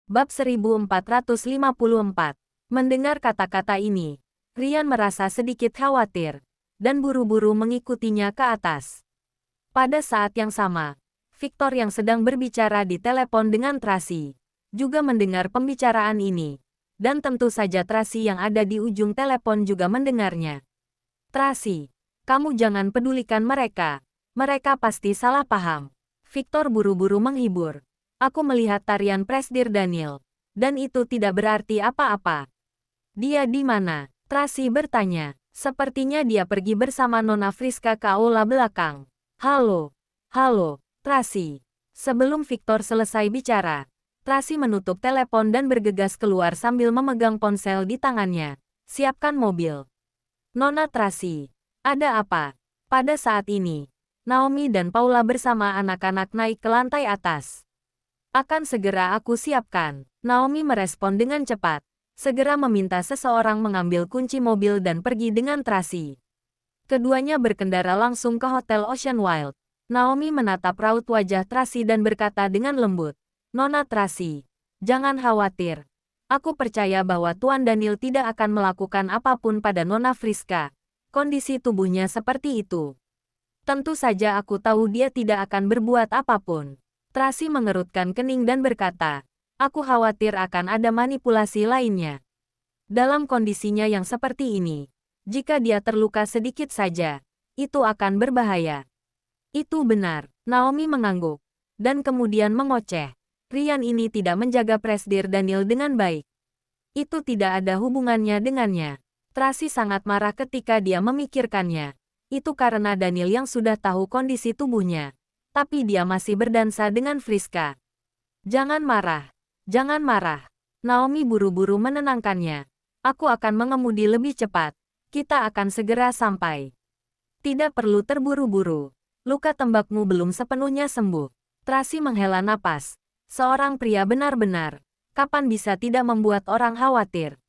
Bab 1454. Mendengar kata-kata ini, Ryan merasa sedikit khawatir, dan buru-buru mengikutinya ke atas. Pada saat yang sama, Victor yang sedang berbicara di telepon dengan Tracy, juga mendengar pembicaraan ini, dan tentu saja Tracy yang ada di ujung telepon juga mendengarnya. Tracy, kamu jangan pedulikan mereka pasti salah paham. Victor buru-buru menghibur. Aku melihat tarian Presdir Daniel, dan itu tidak berarti apa-apa. Dia di mana? Tracy bertanya. Sepertinya dia pergi bersama Nona Friska ke aula belakang. Halo, Tracy. Sebelum Victor selesai bicara, Tracy menutup telepon dan bergegas keluar sambil memegang ponsel di tangannya. Siapkan mobil. Nona Tracy, ada apa? Pada saat ini, Naomi dan Paula bersama anak-anak naik ke lantai atas. Akan segera aku siapkan. Naomi merespon dengan cepat. Segera meminta seseorang mengambil kunci mobil dan pergi dengan Tracy. Keduanya berkendara langsung ke Hotel Ocean Wild. Naomi menatap raut wajah Tracy dan berkata dengan lembut, Nona Tracy, jangan khawatir. Aku percaya bahwa Tuan Daniel tidak akan melakukan apapun pada Nona Friska. Kondisi tubuhnya seperti itu. Tentu saja aku tahu dia tidak akan berbuat apapun. Tracy mengerutkan kening dan berkata, aku khawatir akan ada manipulasi lainnya. Dalam kondisinya yang seperti ini, jika dia terluka sedikit saja, itu akan berbahaya. Itu benar, Naomi mengangguk, dan kemudian mengoceh. Ryan ini tidak menjaga Presdir Daniel dengan baik. Itu tidak ada hubungannya dengannya. Tracy sangat marah ketika dia memikirkannya. Itu karena Daniel yang sudah tahu kondisi tubuhnya. Tapi dia masih berdansa dengan Friska. Jangan marah. Naomi buru-buru menenangkannya. Aku akan mengemudi lebih cepat. Kita akan segera sampai. Tidak perlu terburu-buru. Luka tembakmu belum sepenuhnya sembuh. Tracy menghela napas. Seorang pria benar-benar. Kapan bisa tidak membuat orang khawatir?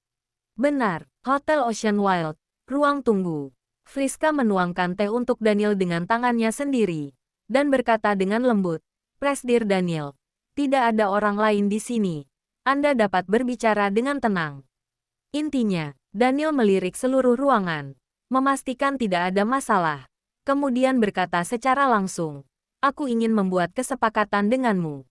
Benar, Hotel Ocean Wild. Ruang tunggu. Friska menuangkan teh untuk Daniel dengan tangannya sendiri. Dan berkata dengan lembut, Presdir Daniel, tidak ada orang lain di sini. Anda dapat berbicara dengan tenang. Intinya, Daniel melirik seluruh ruangan, memastikan tidak ada masalah. Kemudian berkata secara langsung, aku ingin membuat kesepakatan denganmu.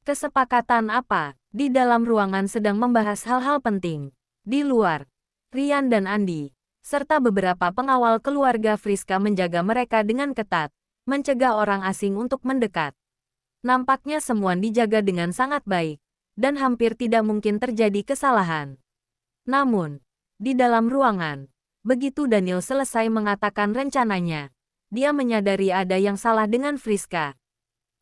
Kesepakatan apa? Di dalam ruangan sedang membahas hal-hal penting. Di luar, Ryan dan Andy, serta beberapa pengawal keluarga Friska menjaga mereka dengan ketat. Mencegah orang asing untuk mendekat. Nampaknya semua dijaga dengan sangat baik, dan hampir tidak mungkin terjadi kesalahan. Namun, di dalam ruangan, begitu Daniel selesai mengatakan rencananya, dia menyadari ada yang salah dengan Friska.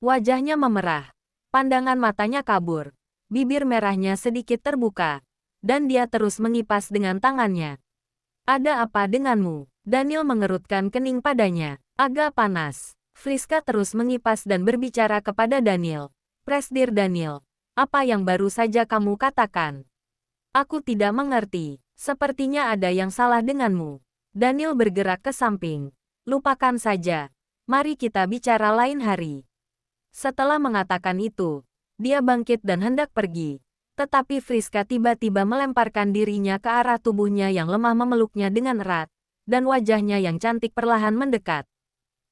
Wajahnya memerah, pandangan matanya kabur, bibir merahnya sedikit terbuka, dan dia terus mengipas dengan tangannya. Ada apa denganmu? Daniel mengerutkan kening padanya. Agak panas. Friska terus mengipas dan berbicara kepada Daniel. Presdir Daniel, apa yang baru saja kamu katakan? Aku tidak mengerti. Sepertinya ada yang salah denganmu. Daniel bergerak ke samping. Lupakan saja. Mari kita bicara lain hari. Setelah mengatakan itu, dia bangkit dan hendak pergi. Tetapi Friska tiba-tiba melemparkan dirinya ke arah tubuhnya yang lemah memeluknya dengan erat, dan wajahnya yang cantik perlahan mendekat.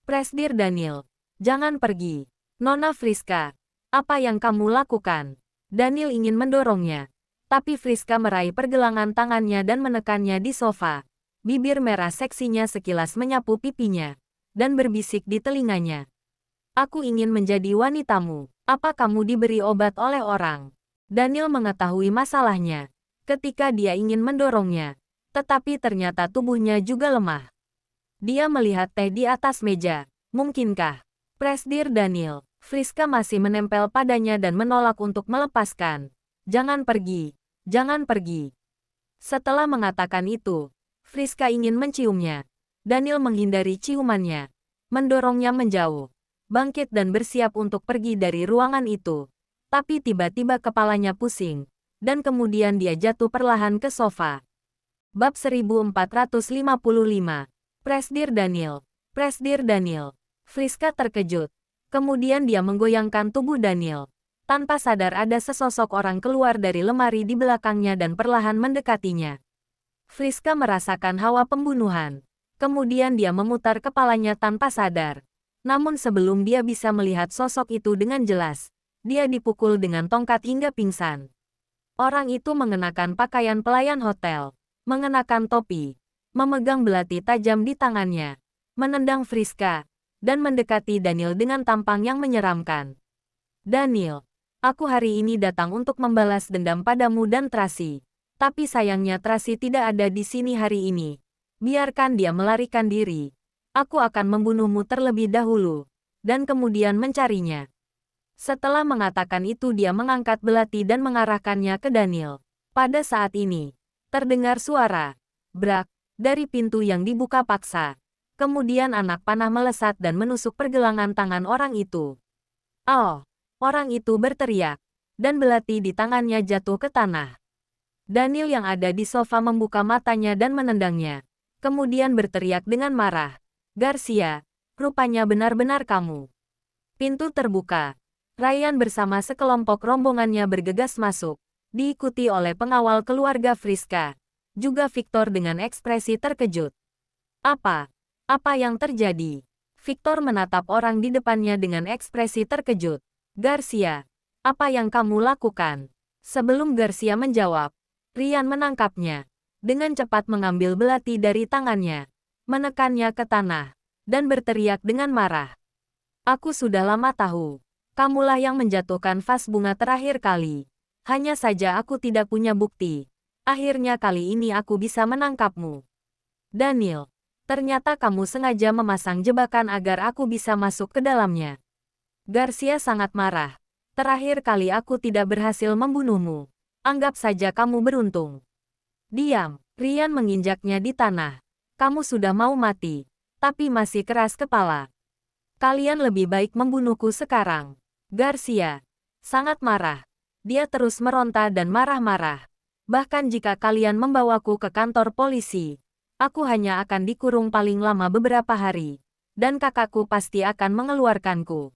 Presdir Daniel, jangan pergi. Nona Friska, apa yang kamu lakukan? Daniel ingin mendorongnya, tapi Friska meraih pergelangan tangannya dan menekannya di sofa. Bibir merah seksinya sekilas menyapu pipinya, dan berbisik di telinganya. Aku ingin menjadi wanitamu. Apa kamu diberi obat oleh orang? Daniel mengetahui masalahnya, ketika dia ingin mendorongnya, tetapi ternyata tubuhnya juga lemah. Dia melihat teh di atas meja. Mungkinkah? Presdir Daniel, Friska masih menempel padanya dan menolak untuk melepaskan. Jangan pergi. Setelah mengatakan itu, Friska ingin menciumnya. Daniel menghindari ciumannya, mendorongnya menjauh, bangkit dan bersiap untuk pergi dari ruangan itu. Tapi tiba-tiba kepalanya pusing, dan kemudian dia jatuh perlahan ke sofa. Bab 1455. Presdir Daniel. Friska terkejut. Kemudian dia menggoyangkan tubuh Daniel. Tanpa sadar ada sesosok orang keluar dari lemari di belakangnya dan perlahan mendekatinya. Friska merasakan hawa pembunuhan. Kemudian dia memutar kepalanya tanpa sadar. Namun sebelum dia bisa melihat sosok itu dengan jelas, dia dipukul dengan tongkat hingga pingsan. Orang itu mengenakan pakaian pelayan hotel, mengenakan topi, memegang belati tajam di tangannya, menendang Friska, dan mendekati Daniel dengan tampang yang menyeramkan. Daniel, aku hari ini datang untuk membalas dendam padamu dan Tracy. Tapi sayangnya Tracy tidak ada di sini hari ini. Biarkan dia melarikan diri. Aku akan membunuhmu terlebih dahulu, dan kemudian mencarinya. Setelah mengatakan itu dia mengangkat belati dan mengarahkannya ke Daniel. Pada saat ini, terdengar suara brak dari pintu yang dibuka paksa. Kemudian anak panah melesat dan menusuk pergelangan tangan orang itu. Oh! Orang itu berteriak, dan belati di tangannya jatuh ke tanah. Daniel yang ada di sofa membuka matanya dan menendangnya. Kemudian berteriak dengan marah. Garcia, rupanya benar-benar kamu. Pintu terbuka. Ryan bersama sekelompok rombongannya bergegas masuk, diikuti oleh pengawal keluarga Friska. Juga Victor dengan ekspresi terkejut. Apa? Apa yang terjadi? Victor menatap orang di depannya dengan ekspresi terkejut. Garcia, apa yang kamu lakukan? Sebelum Garcia menjawab, Ryan menangkapnya. Dengan cepat mengambil belati dari tangannya, menekannya ke tanah, dan berteriak dengan marah. Aku sudah lama tahu. Kamulah yang menjatuhkan vas bunga terakhir kali. Hanya saja aku tidak punya bukti. Akhirnya kali ini aku bisa menangkapmu. Daniel, ternyata kamu sengaja memasang jebakan agar aku bisa masuk ke dalamnya. Garcia sangat marah. Terakhir kali aku tidak berhasil membunuhmu. Anggap saja kamu beruntung. Diam. Ryan menginjaknya di tanah. Kamu sudah mau mati, tapi masih keras kepala. Kalian lebih baik membunuhku sekarang. Garcia sangat marah. Dia terus meronta dan marah-marah. Bahkan jika kalian membawaku ke kantor polisi, aku hanya akan dikurung paling lama beberapa hari. Dan kakakku pasti akan mengeluarkanku.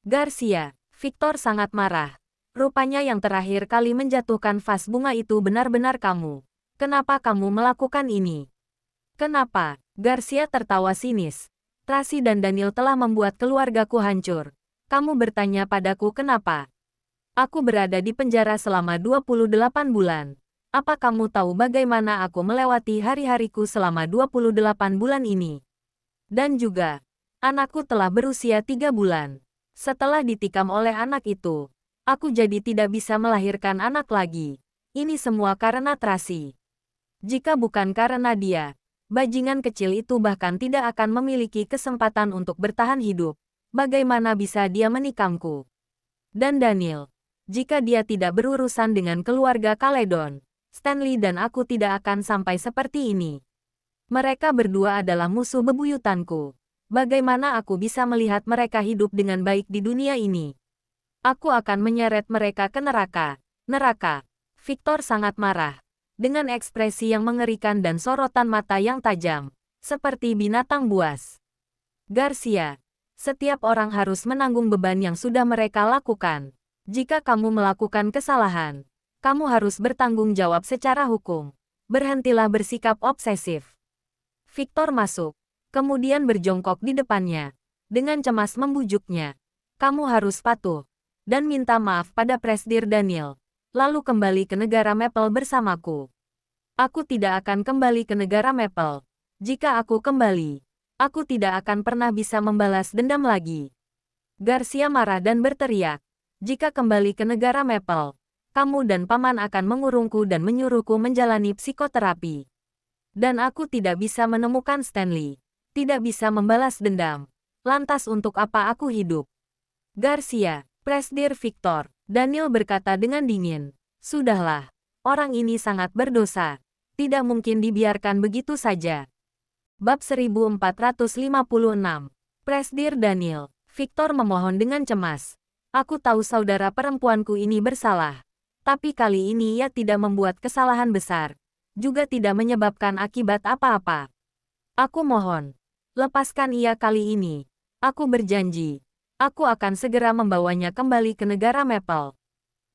Garcia, Victor sangat marah. Rupanya yang terakhir kali menjatuhkan vas bunga itu benar-benar kamu. Kenapa kamu melakukan ini? Kenapa? Garcia tertawa sinis. Tracy dan Daniel telah membuat keluargaku hancur. Kamu bertanya padaku kenapa? Aku berada di penjara selama 28 bulan. Apa kamu tahu bagaimana aku melewati hari-hariku selama 28 bulan ini? Dan juga, anakku telah berusia 3 bulan. Setelah ditikam oleh anak itu, aku jadi tidak bisa melahirkan anak lagi. Ini semua karena Tracy. Jika bukan karena dia, bajingan kecil itu bahkan tidak akan memiliki kesempatan untuk bertahan hidup. Bagaimana bisa dia menikamku? Dan Daniel, jika dia tidak berurusan dengan keluarga Caledon, Stanley dan aku tidak akan sampai seperti ini. Mereka berdua adalah musuh bebuyutanku. Bagaimana aku bisa melihat mereka hidup dengan baik di dunia ini? Aku akan menyeret mereka ke neraka. Neraka. Victor sangat marah. Dengan ekspresi yang mengerikan dan sorotan mata yang tajam. Seperti binatang buas. Garcia. Setiap orang harus menanggung beban yang sudah mereka lakukan. Jika kamu melakukan kesalahan, kamu harus bertanggung jawab secara hukum. Berhentilah bersikap obsesif. Victor masuk. Kemudian berjongkok di depannya. Dengan cemas membujuknya. Kamu harus patuh. Dan minta maaf pada Presdir Daniel. Lalu kembali ke negara Maple bersamaku. Aku tidak akan kembali ke negara Maple. Jika aku kembali, aku tidak akan pernah bisa membalas dendam lagi. Garcia marah dan berteriak. Jika kembali ke negara Maple, kamu dan paman akan mengurungku dan menyuruhku menjalani psikoterapi. Dan aku tidak bisa menemukan Stanley. Tidak bisa membalas dendam. Lantas untuk apa aku hidup? Garcia, Presdir Victor, Daniel berkata dengan dingin. Sudahlah, orang ini sangat berdosa. Tidak mungkin dibiarkan begitu saja. Bab 1456. Presdir Daniel, Victor memohon dengan cemas. Aku tahu saudara perempuanku ini bersalah. Tapi kali ini ia tidak membuat kesalahan besar. Juga tidak menyebabkan akibat apa-apa. Aku mohon. Lepaskan ia kali ini. Aku berjanji. Aku akan segera membawanya kembali ke negara Maple.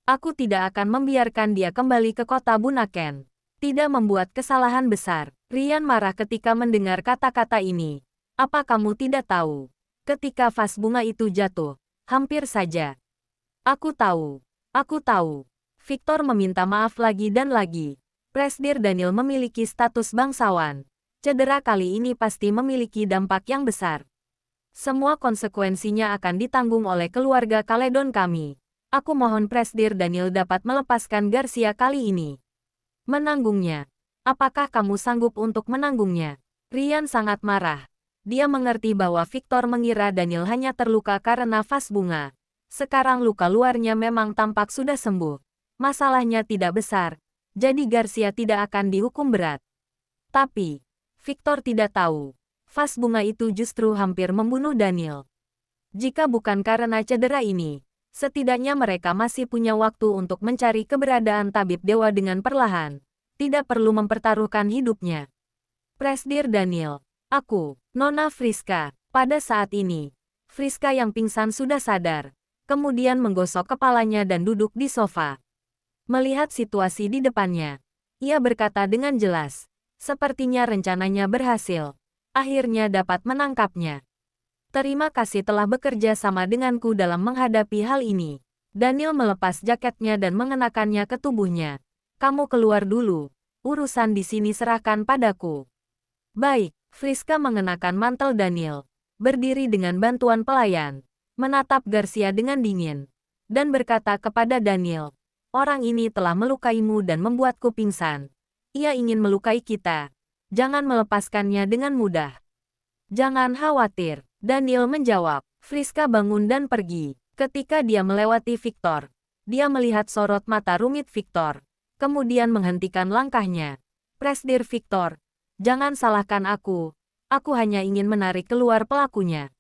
Aku tidak akan membiarkan dia kembali ke kota Bunaken. Tidak membuat kesalahan besar. Ryan marah ketika mendengar kata-kata ini. Apa kamu tidak tahu? Ketika vas bunga itu jatuh, hampir saja. Aku tahu. Aku tahu. Victor meminta maaf lagi dan lagi. Presdir Daniel memiliki status bangsawan. Cedera kali ini pasti memiliki dampak yang besar. Semua konsekuensinya akan ditanggung oleh keluarga Caledon kami. Aku mohon Presdir Daniel dapat melepaskan Garcia kali ini. Menanggungnya. Apakah kamu sanggup untuk menanggungnya? Ryan sangat marah. Dia mengerti bahwa Victor mengira Daniel hanya terluka karena vas bunga. Sekarang luka luarnya memang tampak sudah sembuh. Masalahnya tidak besar, jadi Garcia tidak akan dihukum berat. Tapi, Victor tidak tahu, vas bunga itu justru hampir membunuh Daniel. Jika bukan karena cedera ini, setidaknya mereka masih punya waktu untuk mencari keberadaan tabib dewa dengan perlahan. Tidak perlu mempertaruhkan hidupnya. Presdir Daniel, aku, Nona Friska. Pada saat ini, Friska yang pingsan sudah sadar, kemudian menggosok kepalanya dan duduk di sofa. Melihat situasi di depannya, ia berkata dengan jelas, sepertinya rencananya berhasil. Akhirnya dapat menangkapnya. Terima kasih telah bekerja sama denganku dalam menghadapi hal ini. Daniel melepas jaketnya dan mengenakannya ke tubuhnya. Kamu keluar dulu. Urusan di sini serahkan padaku. Baik, Friska mengenakan mantel Daniel. Berdiri dengan bantuan pelayan. Menatap Garcia dengan dingin. Dan berkata kepada Daniel, orang ini telah melukaimu dan membuatku pingsan. Ia ingin melukai kita. Jangan melepaskannya dengan mudah. Jangan khawatir, Daniel menjawab. Friska bangun dan pergi. Ketika dia melewati Victor, dia melihat sorot mata rumit Victor. Kemudian menghentikan langkahnya. Presdir Victor, jangan salahkan aku. Aku hanya ingin menarik keluar pelakunya.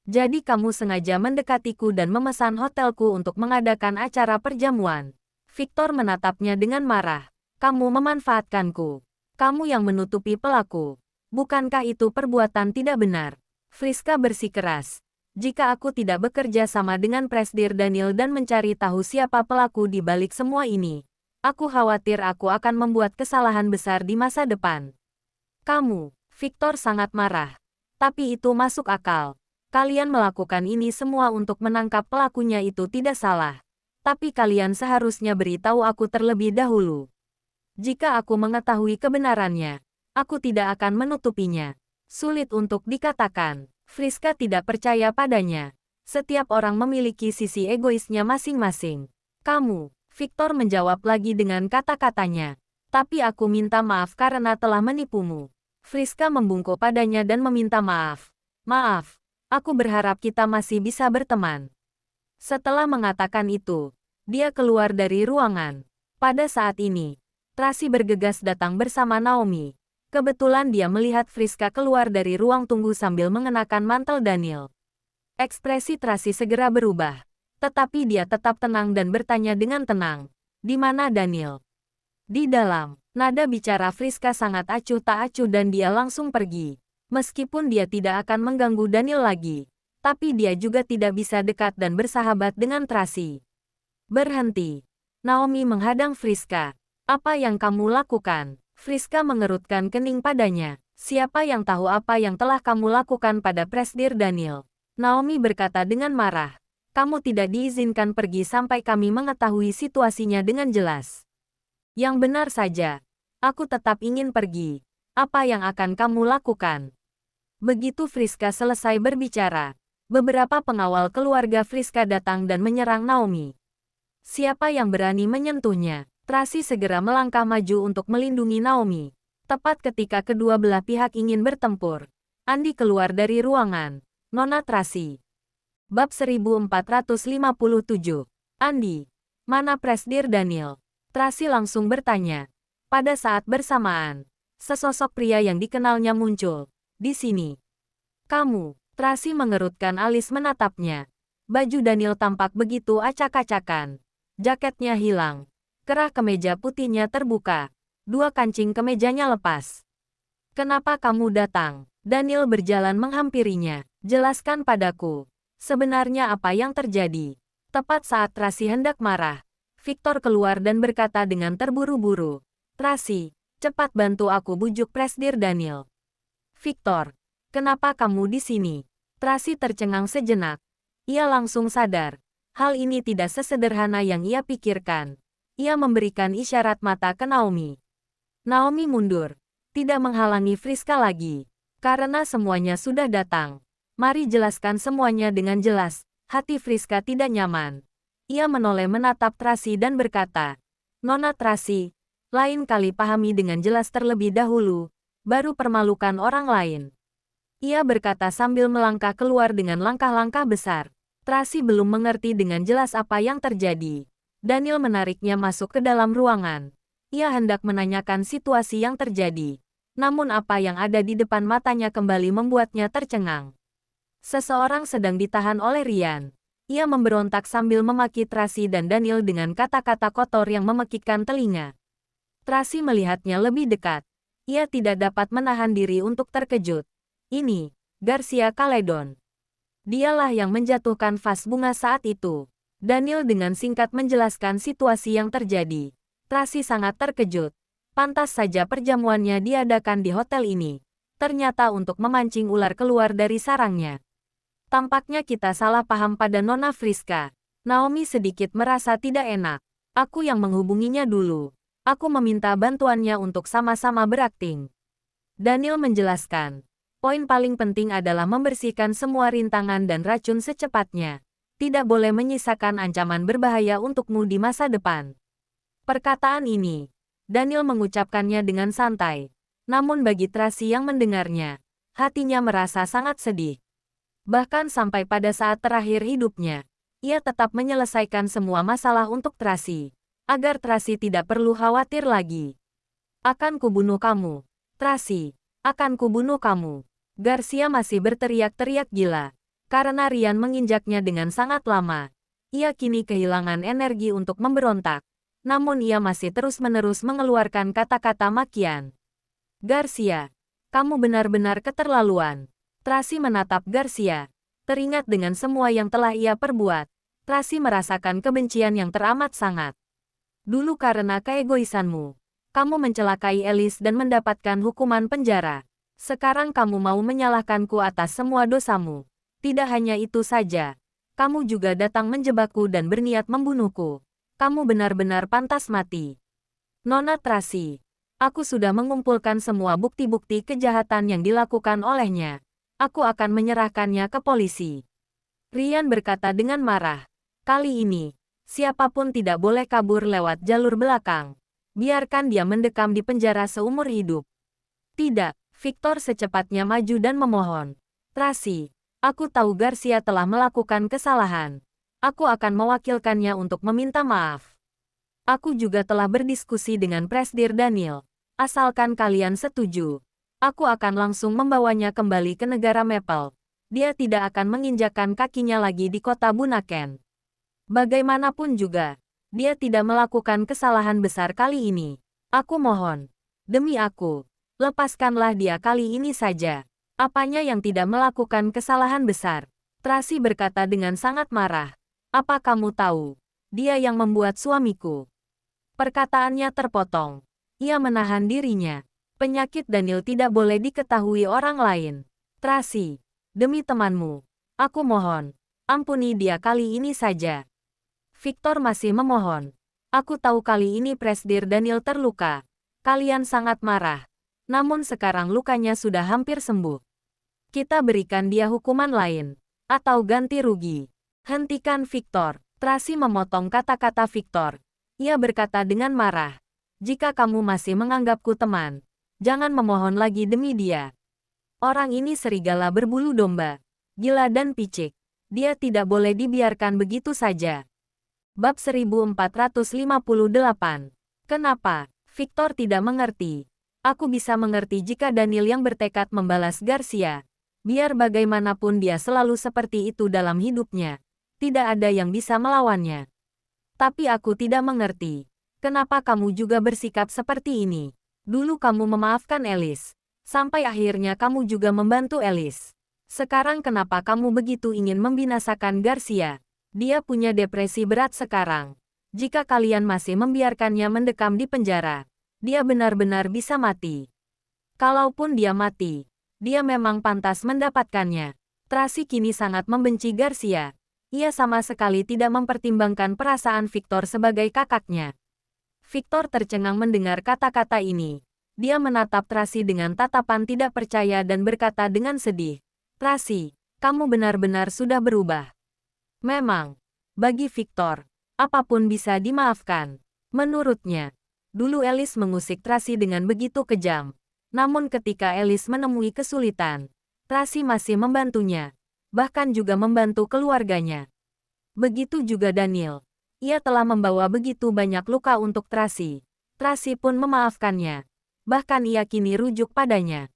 Jadi kamu sengaja mendekatiku dan memesan hotelku untuk mengadakan acara perjamuan. Victor menatapnya dengan marah. Kamu memanfaatkanku. Kamu yang menutupi pelaku. Bukankah itu perbuatan tidak benar? Friska bersikeras. Jika aku tidak bekerja sama dengan Presdir Daniel dan mencari tahu siapa pelaku di balik semua ini, aku khawatir aku akan membuat kesalahan besar di masa depan. Kamu, Victor sangat marah. Tapi itu masuk akal. Kalian melakukan ini semua untuk menangkap pelakunya itu tidak salah. Tapi kalian seharusnya beritahu aku terlebih dahulu. Jika aku mengetahui kebenarannya, aku tidak akan menutupinya. Sulit untuk dikatakan. Friska tidak percaya padanya. Setiap orang memiliki sisi egoisnya masing-masing. Kamu, Victor menjawab lagi dengan kata-katanya. Tapi aku minta maaf karena telah menipumu. Friska membungkuk padanya dan meminta maaf. Maaf, aku berharap kita masih bisa berteman. Setelah mengatakan itu, dia keluar dari ruangan. Pada saat ini, Tracy bergegas datang bersama Naomi. Kebetulan dia melihat Friska keluar dari ruang tunggu sambil mengenakan mantel Daniel. Ekspresi Tracy segera berubah. Tetapi dia tetap tenang dan bertanya dengan tenang. Di mana Daniel? Di dalam. Nada bicara Friska sangat acuh tak acuh dan dia langsung pergi. Meskipun dia tidak akan mengganggu Daniel lagi. Tapi dia juga tidak bisa dekat dan bersahabat dengan Tracy. Berhenti. Naomi menghadang Friska. Apa yang kamu lakukan? Friska mengerutkan kening padanya. Siapa yang tahu apa yang telah kamu lakukan pada Presdir Daniel? Naomi berkata dengan marah. Kamu tidak diizinkan pergi sampai kami mengetahui situasinya dengan jelas. Yang benar saja. Aku tetap ingin pergi. Apa yang akan kamu lakukan? Begitu Friska selesai berbicara, beberapa pengawal keluarga Friska datang dan menyerang Naomi. Siapa yang berani menyentuhnya? Tracy segera melangkah maju untuk melindungi Naomi. Tepat ketika kedua belah pihak ingin bertempur, Andi keluar dari ruangan. Nona Tracy. Bab 1457. Andi. Mana Presdir Daniel? Tracy langsung bertanya. Pada saat bersamaan, sesosok pria yang dikenalnya muncul. Di sini. Kamu. Tracy mengerutkan alis menatapnya. Baju Daniel tampak begitu acak-acakan. Jaketnya hilang. Kerah kemeja putihnya terbuka. Dua kancing kemejanya lepas. Kenapa kamu datang? Daniel berjalan menghampirinya. Jelaskan padaku. Sebenarnya apa yang terjadi? Tepat saat Tracy hendak marah, Victor keluar dan berkata dengan terburu-buru, "Tracy, cepat bantu aku bujuk Presdir Daniel." "Victor, kenapa kamu di sini?" Tracy tercengang sejenak. Ia langsung sadar. Hal ini tidak sesederhana yang ia pikirkan. Ia memberikan isyarat mata ke Naomi. Naomi mundur. Tidak menghalangi Friska lagi. Karena semuanya sudah datang. Mari jelaskan semuanya dengan jelas. Hati Friska tidak nyaman. Ia menoleh menatap Tracy dan berkata, "Nona Tracy, lain kali pahami dengan jelas terlebih dahulu, baru permalukan orang lain." Ia berkata sambil melangkah keluar dengan langkah-langkah besar. Tracy belum mengerti dengan jelas apa yang terjadi. Daniel menariknya masuk ke dalam ruangan. Ia hendak menanyakan situasi yang terjadi. Namun apa yang ada di depan matanya kembali membuatnya tercengang. Seseorang sedang ditahan oleh Ryan. Ia memberontak sambil memaki Tracy dan Daniel dengan kata-kata kotor yang memekikkan telinga. Tracy melihatnya lebih dekat. Ia tidak dapat menahan diri untuk terkejut. Ini, Garcia Caledon. Dialah yang menjatuhkan vas bunga saat itu. Daniel dengan singkat menjelaskan situasi yang terjadi. Tracy sangat terkejut. Pantas saja perjamuannya diadakan di hotel ini. Ternyata untuk memancing ular keluar dari sarangnya. Tampaknya kita salah paham pada Nona Friska. Naomi sedikit merasa tidak enak. Aku yang menghubunginya dulu. Aku meminta bantuannya untuk sama-sama berakting. Daniel menjelaskan. Poin paling penting adalah membersihkan semua rintangan dan racun secepatnya. Tidak boleh menyisakan ancaman berbahaya untukmu di masa depan. Perkataan ini, Daniel mengucapkannya dengan santai. Namun bagi Tracy yang mendengarnya, hatinya merasa sangat sedih. Bahkan sampai pada saat terakhir hidupnya, ia tetap menyelesaikan semua masalah untuk Tracy, agar Tracy tidak perlu khawatir lagi. "Akan kubunuh kamu, Tracy. Akan kubunuh kamu." Garcia masih berteriak-teriak gila. Karena Ryan menginjaknya dengan sangat lama. Ia kini kehilangan energi untuk memberontak. Namun ia masih terus-menerus mengeluarkan kata-kata makian. "Garcia, kamu benar-benar keterlaluan." Tracy menatap Garcia. Teringat dengan semua yang telah ia perbuat. Tracy merasakan kebencian yang teramat sangat. "Dulu karena keegoisanmu, kamu mencelakai Alice dan mendapatkan hukuman penjara. Sekarang kamu mau menyalahkanku atas semua dosamu. Tidak hanya itu saja. Kamu juga datang menjebakku dan berniat membunuhku. Kamu benar-benar pantas mati." "Nona Tracy, aku sudah mengumpulkan semua bukti-bukti kejahatan yang dilakukan olehnya. Aku akan menyerahkannya ke polisi." Ryan berkata dengan marah. "Kali ini, siapapun tidak boleh kabur lewat jalur belakang. Biarkan dia mendekam di penjara seumur hidup." "Tidak." Victor secepatnya maju dan memohon. "Tracy, aku tahu Garcia telah melakukan kesalahan. Aku akan mewakilkannya untuk meminta maaf. Aku juga telah berdiskusi dengan Presdir Daniel. Asalkan kalian setuju, aku akan langsung membawanya kembali ke negara Maple. Dia tidak akan menginjakkan kakinya lagi di kota Bunaken. Bagaimanapun juga, dia tidak melakukan kesalahan besar kali ini. Aku mohon, demi aku, lepaskanlah dia kali ini saja. Apanya yang tidak melakukan kesalahan besar?" Tracy berkata dengan sangat marah. "Apa kamu tahu? Dia yang membuat suamiku." Perkataannya terpotong. Ia menahan dirinya. Penyakit Daniel tidak boleh diketahui orang lain. "Tracy, demi temanmu, aku mohon, ampuni dia kali ini saja." Victor masih memohon. "Aku tahu kali ini Presdir Daniel terluka. Kalian sangat marah. Namun sekarang lukanya sudah hampir sembuh. Kita berikan dia hukuman lain. Atau ganti rugi." "Hentikan Victor." Tracy memotong kata-kata Victor. Ia berkata dengan marah. "Jika kamu masih menganggapku teman, jangan memohon lagi demi dia. Orang ini serigala berbulu domba. Gila dan picik. Dia tidak boleh dibiarkan begitu saja." Bab 1458. Kenapa? Victor tidak mengerti. Aku bisa mengerti jika Daniel yang bertekad membalas Garcia. Biar bagaimanapun dia selalu seperti itu dalam hidupnya. Tidak ada yang bisa melawannya. Tapi aku tidak mengerti. Kenapa kamu juga bersikap seperti ini? Dulu kamu memaafkan Alice. Sampai akhirnya kamu juga membantu Alice. Sekarang kenapa kamu begitu ingin membinasakan Garcia? Dia punya depresi berat sekarang. Jika kalian masih membiarkannya mendekam di penjara, dia benar-benar bisa mati. Kalaupun dia mati, dia memang pantas mendapatkannya. Tracy kini sangat membenci Garcia. Ia sama sekali tidak mempertimbangkan perasaan Victor sebagai kakaknya. Victor tercengang mendengar kata-kata ini. Dia menatap Tracy dengan tatapan tidak percaya dan berkata dengan sedih, "Tracy, kamu benar-benar sudah berubah." Memang, bagi Victor, apapun bisa dimaafkan. Menurutnya, dulu Alice mengusik Tracy dengan begitu kejam. Namun ketika Alice menemui kesulitan, Tracy masih membantunya, bahkan juga membantu keluarganya. Begitu juga Daniel. Ia telah membawa begitu banyak luka untuk Tracy. Tracy pun memaafkannya. Bahkan ia kini rujuk padanya.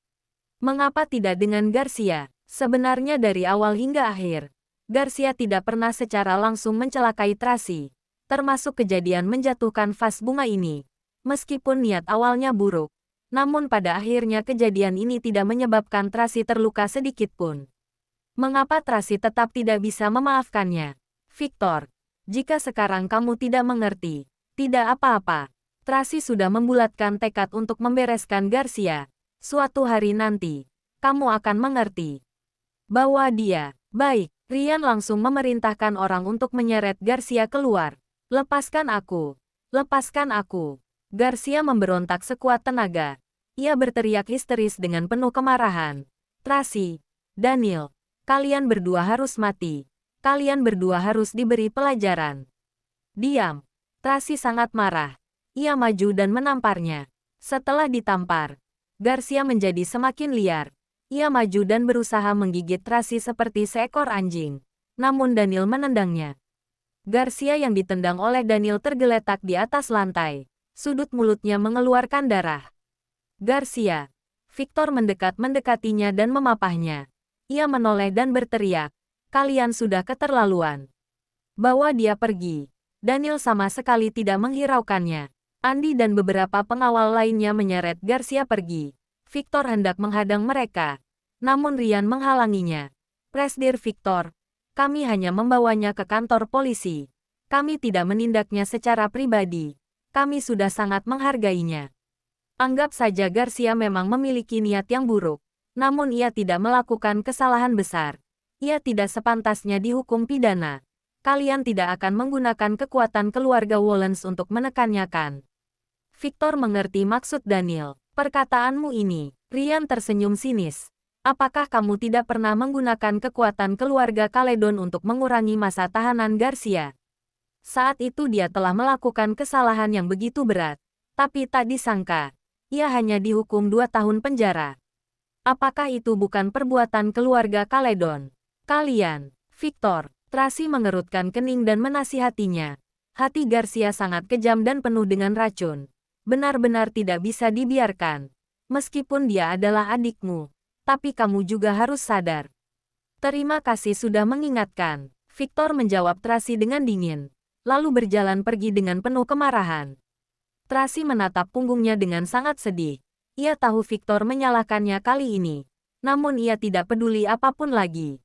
Mengapa tidak dengan Garcia? Sebenarnya dari awal hingga akhir, Garcia tidak pernah secara langsung mencelakai Tracy, termasuk kejadian menjatuhkan vas bunga ini. Meskipun niat awalnya buruk, namun pada akhirnya kejadian ini tidak menyebabkan Tracy terluka sedikit pun. Mengapa Tracy tetap tidak bisa memaafkannya? Victor, jika sekarang kamu tidak mengerti, tidak apa-apa. Tracy sudah membulatkan tekad untuk membereskan Garcia. Suatu hari nanti, kamu akan mengerti bahwa dia baik. Ryan langsung memerintahkan orang untuk menyeret Garcia keluar. "Lepaskan aku! Lepaskan aku!" Garcia memberontak sekuat tenaga. Ia berteriak histeris dengan penuh kemarahan. "Tracy, Daniel, kalian berdua harus mati. Kalian berdua harus diberi pelajaran." "Diam!" Tracy sangat marah. Ia maju dan menamparnya. Setelah ditampar, Garcia menjadi semakin liar. Ia maju dan berusaha menggigit Tracy seperti seekor anjing. Namun Daniel menendangnya. Garcia yang ditendang oleh Daniel tergeletak di atas lantai. Sudut mulutnya mengeluarkan darah. "Garcia!" Victor mendekatinya dan memapahnya. Ia menoleh dan berteriak, "Kalian sudah keterlaluan. Bawa dia pergi." Daniel sama sekali tidak menghiraukannya. Andy dan beberapa pengawal lainnya menyeret Garcia pergi. Victor hendak menghadang mereka, namun Ryan menghalanginya. "Presdir Victor, kami hanya membawanya ke kantor polisi. Kami tidak menindaknya secara pribadi. Kami sudah sangat menghargainya. Anggap saja Garcia memang memiliki niat yang buruk, namun ia tidak melakukan kesalahan besar. Ia tidak sepantasnya dihukum pidana. Kalian tidak akan menggunakan kekuatan keluarga Wollens untuk menekannya, kan?" Victor mengerti maksud Daniel. "Perkataanmu ini," Ryan tersenyum sinis. "Apakah kamu tidak pernah menggunakan kekuatan keluarga Caledon untuk mengurangi masa tahanan Garcia? Saat itu dia telah melakukan kesalahan yang begitu berat, tapi tak disangka, ia hanya dihukum 2 tahun penjara. Apakah itu bukan perbuatan keluarga Caledon? Kalian, Victor." Tracy mengerutkan kening dan menasihatinya. Hati Garcia sangat kejam dan penuh dengan racun. Benar-benar tidak bisa dibiarkan. Meskipun dia adalah adikmu, tapi kamu juga harus sadar. "Terima kasih sudah mengingatkan." Victor menjawab Tracy dengan dingin, lalu berjalan pergi dengan penuh kemarahan. Tracy menatap punggungnya dengan sangat sedih. Ia tahu Victor menyalahkannya kali ini, namun ia tidak peduli apapun lagi.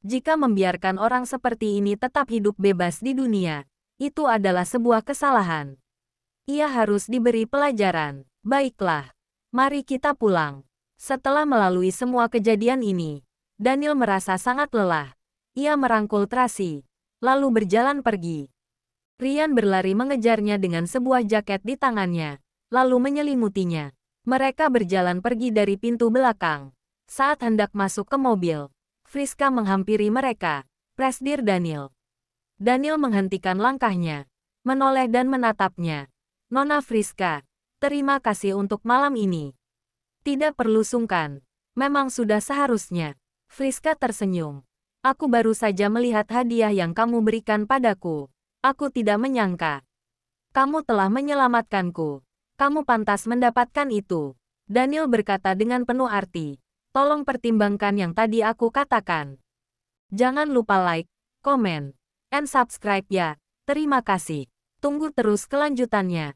Jika membiarkan orang seperti ini tetap hidup bebas di dunia, itu adalah sebuah kesalahan. Ia harus diberi pelajaran. "Baiklah, mari kita pulang." Setelah melalui semua kejadian ini, Daniel merasa sangat lelah. Ia merangkul Tracy, lalu berjalan pergi. Ryan berlari mengejarnya dengan sebuah jaket di tangannya, lalu menyelimutinya. Mereka berjalan pergi dari pintu belakang. Saat hendak masuk ke mobil, Friska menghampiri mereka. "Presdir Daniel." Daniel menghentikan langkahnya, menoleh dan menatapnya. "Nona Friska, terima kasih untuk malam ini. Tidak perlu sungkan. Memang sudah seharusnya." Friska tersenyum. "Aku baru saja melihat hadiah yang kamu berikan padaku. Aku tidak menyangka. Kamu telah menyelamatkanku. Kamu pantas mendapatkan itu." Daniel berkata dengan penuh arti. "Tolong pertimbangkan yang tadi aku katakan. Jangan lupa like, komen, and subscribe ya. Terima kasih. Tunggu terus kelanjutannya."